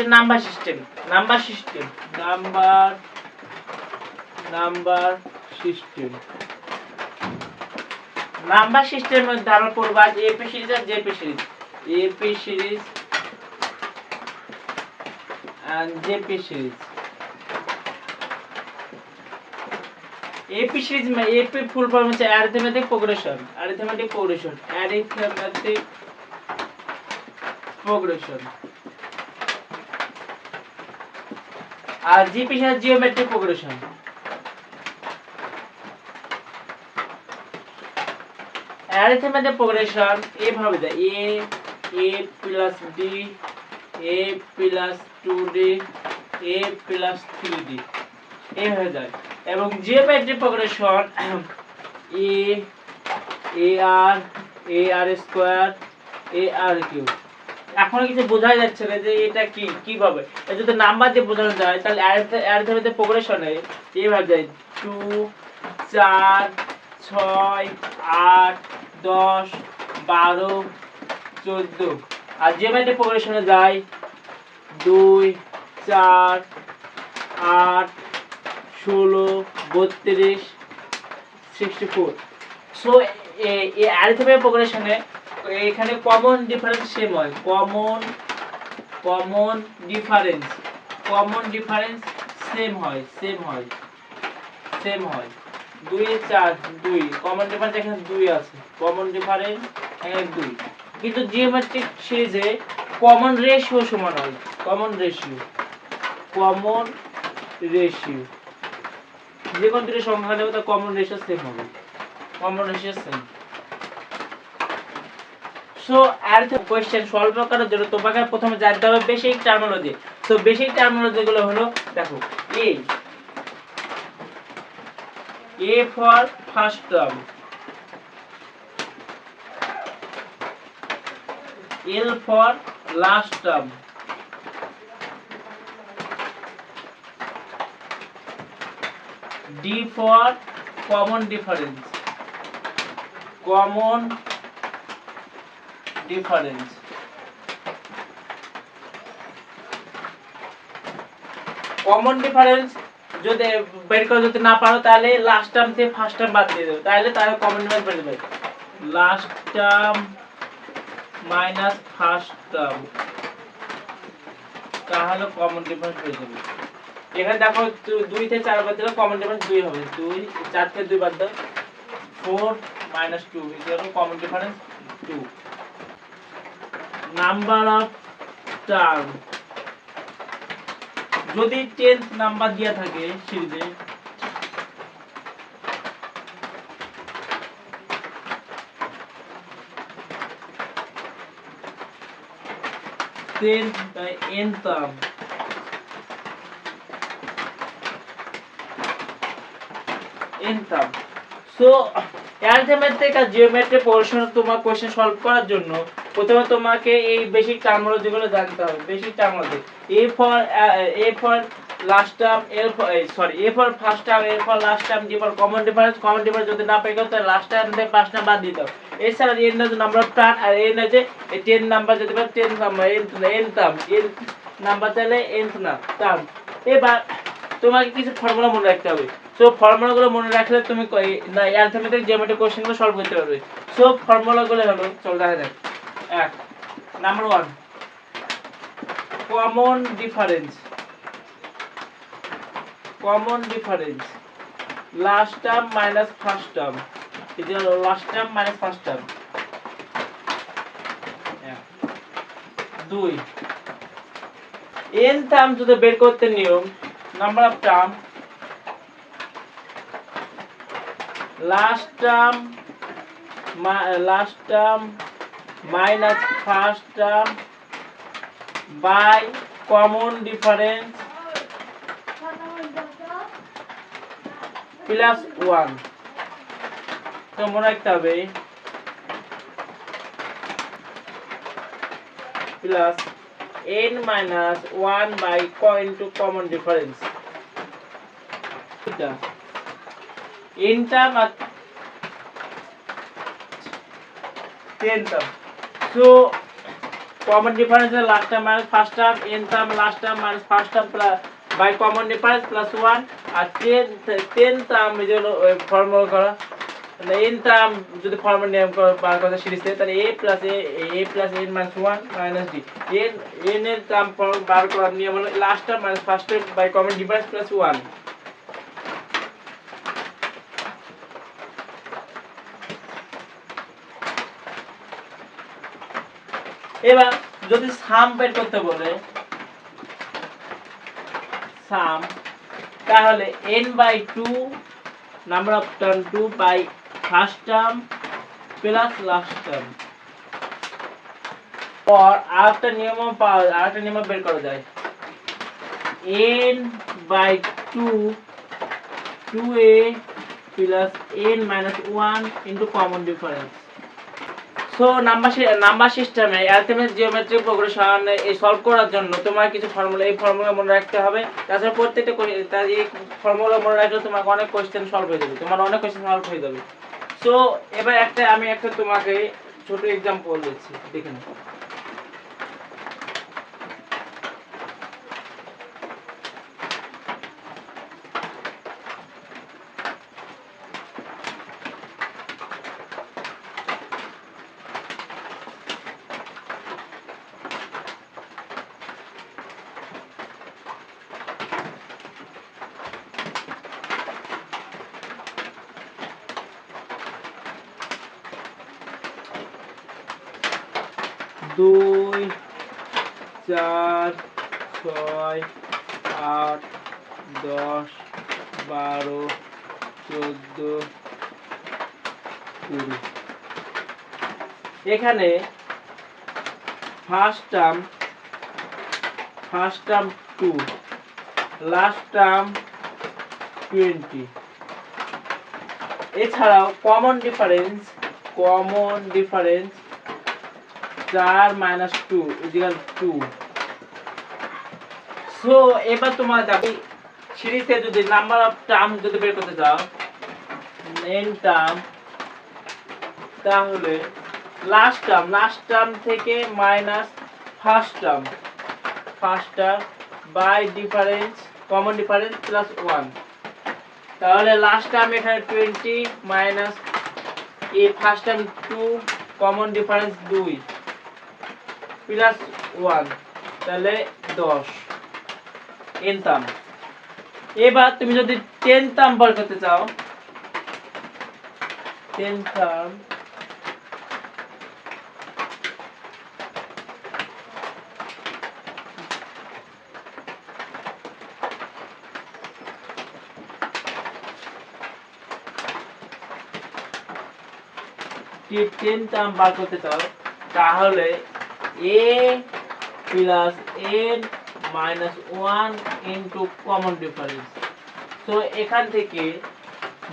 হচ্ছে number system. Number system number number system number সিস্টেমের মধ্যে আমরা পড়ব আজ এপি সিরিজ আর GP series. AP series and GP series. AP series में एपी फुल फॉर्म হচ্ছে arithmetic progression. Arithmetic progression arithmetic progression. আর GP series geometric progression. Arithmetic progression এভাবে দেয় a plus d a plus 2d a plus 3d এভাবে যায়। এবং geometric progression ar square ar cube. এখন কিছু বোঝা যাচ্ছে না যে এটা কি কিভাবে, এটা যদি নাম্বার দিয়ে বোঝানো যায় তাহলে অ্যারিথমেটিক প্রোগ্রেশনে এভাবে যায় 2 4 6 8 10 12 14। আর জিওমেট্রিক প্রোগ্রেশনে যায় 2 4 8 16 32 64। সো এই অ্যারিথমেটিক প্রোগ্রেশনে এখানে কমন ডিফারেন্স সেম হয়। কমন ডিফারেন্স সেম হয় 2 4 2 কমন ডিফারেন্স এখানে 2 আছে, কমন ডিফারেন্স এখানে 2। কিন্তু জিওমেট্রিক সিরিজে কমন রেশিও সমান হয়। কমন রেশিও যে কোন দুটো সংখ্যা নেবে তার কমন রেশিও সেম হবে। সো অ্যারিথমেটিক কোশ্চেন সলভ করার জন্য তোমাকে প্রথমে জানতে হবে basic terminology. So basic terminology গুলো হলো, দেখো A for first term, L for last term, D for common difference, common difference যদি বের করে যদি না পারো তাহলে লাস্ট টার্ম থেকে ফার্স্ট টার্ম বাদ দিয়ে দাও, তাহলে কমন ডিফারেন্স পেয়ে যাবে। Last term minus first term, তাহলে কমন ডিফারেন্স পেয়ে যাবে। এখানে দেখো 2 থেকে 4 বাদ দিলে কমন ডিফারেন্স 2 হবে। 2 4 থেকে 2 বাদ দাও 4 minus 2 equal common difference 2। Number of term যদি 10th নাম্বার দেয়া থাকে সিরিজে, n টার্ম সো অ্যালজেব্রিক আর জিওমেট্রিক প্রশ্ন তোমার কোশ্চেন সলভ করার জন্য প্রথমে তোমাকে এই বেসিক টার্মিনোলজি গুলো জানতে হবে। Basic terminology a for last term, a for first term, a for last term, d for common difference যদি না পেয়ে গেল তাহলে লাস্ট টার্ম থেকে ফার্স্ট টার্ম বাদ দিয়ে দাও। এছাড়া n এর নাম্বার অফ টার্ম আর n আছে 10 নাম্বার যদি পাও 10 number n term n number তাহলে nth না টার্ম। এবার তোমাকে কিছু ফর্মুলা মনে রাখতে হবে। সো ফর্মুলাগুলো মনে রাখলে তুমি না অ্যালজেব্রিক জিওমেট্রিক কোশ্চেনগুলো সলভ করতে পারবে। সো ফর্মুলাগুলো হলো, চলো দেখা যাক। 1 number 1 common difference last term minus first term, এটা হলো last term minus first term. 2 n term যদি বের করতে নিয়ম, number of term last term minus first term by common difference plus 1। তো মনে রাখতে হবে plus n minus 1 by into common difference, এটা n টার্ম আর 10 term. So common difference last term minus first term, n term last term minus first term plus by common difference plus 1, আর 10 term এই জন্য formula করা, তাহলে n term যদি formula নিয়ম বার করতে সিরিজ থেকে, তাহলে a plus n minus 1 minus d, n এর টার্ম বার করার নিয়ম হলো last term minus first term by common difference plus 1। এবার যদি সাম বের করতে বলে, সাম, তাহলে n/2 number of term 2 by first term plus last term, আর আরেকটা নিয়ম বের করা যায়, n/2 2a plus n-1 into common difference. So number সিস্টেমে অ্যারিথমেটিক জিওমেট্রিক প্রোগ্রেশন এই সলভ করার জন্য তোমার কিছু ফর্মুলা, এই ফর্মুলা মনে রাখতে হবে। তাছাড়া প্রত্যেকটা এই ফর্মুলা মনে রাখলে তোমার অনেক কোশ্চেন সলভ হয়ে যাবে, সো এবার আমি একটা তোমাকে ছোট এক্সাম্পল দিচ্ছি, দেখে নাও। দুই, 4, 6, 8, 10, 12, 14, 20। এখানে ফার্স্ট টার্ম 2, লাস্ট টার্ম 20। এছাড়াও common difference 4 minus 2 equal 2। So এবার তোমার দাবি সিরিজে যদি নাম্বার অফ টার্ম যদি বের করতে চাও, n টার্ম, তাহলে লাস্ট টার্ম থেকে minus first term by difference common difference plus 1, তাহলে লাস্ট টার্ম এখানে 20 মাইনাস এই first term 2 common difference 2 plus 1, তাহলে 10 n টার্ম। এবার তুমি যদি 10 টার্ম বার করতে চাও, 10 টার্ম, বার করতে চাও, তাহলে a plus n minus 1 into common difference. তো এখান থেকে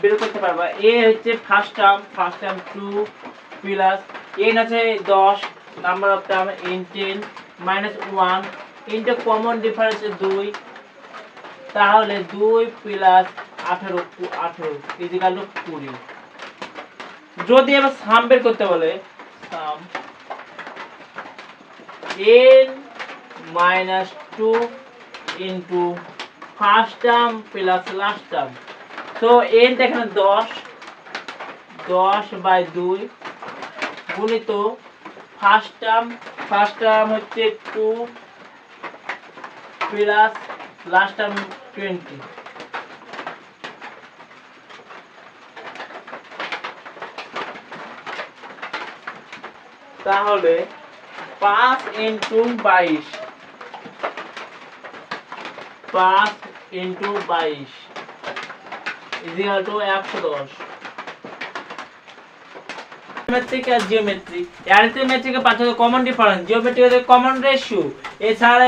বের করতে পারবা a হচ্ছে ফার্স্ট টার্ম 2 প্লাস n আছে 10 number of term n 10 minus 1 into common difference 2, তাহলে 2 প্লাস 18 ইকুয়াল টু 20। যদি এবার সাম বের করতে বলে, সাম n minus 2 into first term plus last term, so n এখানে 10 বাই 2 গুণিত ফার্স্ট টার্ম হচ্ছে 2 প্লাস লাস্ট টার্ম 20, তাহলে 5 into 22 ইকুয়াল টু 110। জিওমেট্রিক আর জিওমেট্রিক, অ্যারিথমেটিকের পার্থক্য কমন ডিফারেন্স, জিওমেট্রিকের কমন রেশিও, এছাড়া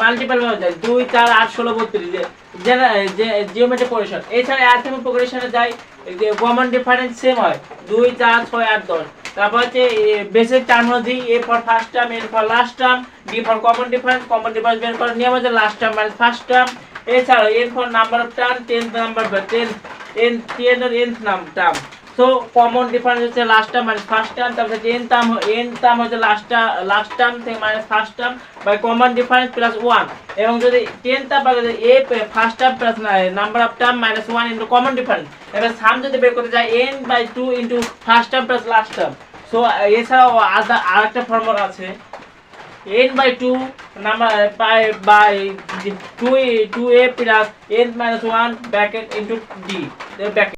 মাল্টিপল হয়ে যায় 2, 4, 8, 16, 32 যে জিওমেট্রিক প্রোগ্রেশন। এছাড়া অ্যারিথমেটিক প্রোগ্রেশনে যায় কমন ডিফারেন্স সেম হয় 2, 4, 6, 8, 10। তারপর হচ্ছে basic terminology, a for first term, n for last term, d for common difference বের করার নিয়ম হচ্ছে last term minus first term. এছাড়াও n for number of term, 10th number 10 এর nth term. So common difference হচ্ছে last term minus first term, তারপরে n term হচ্ছে last term থেকে minus first term by common difference plus 1, এবং যদি 10 term বা a first term plus number of term minus 1 into common difference. এবার sum যদি বের করতে যায় n/2 into first term plus last term. So এছাড়াও আরেকটা ফর্মুলা আছে n/2 number by 2a plus n - 1 bracket into d bracket.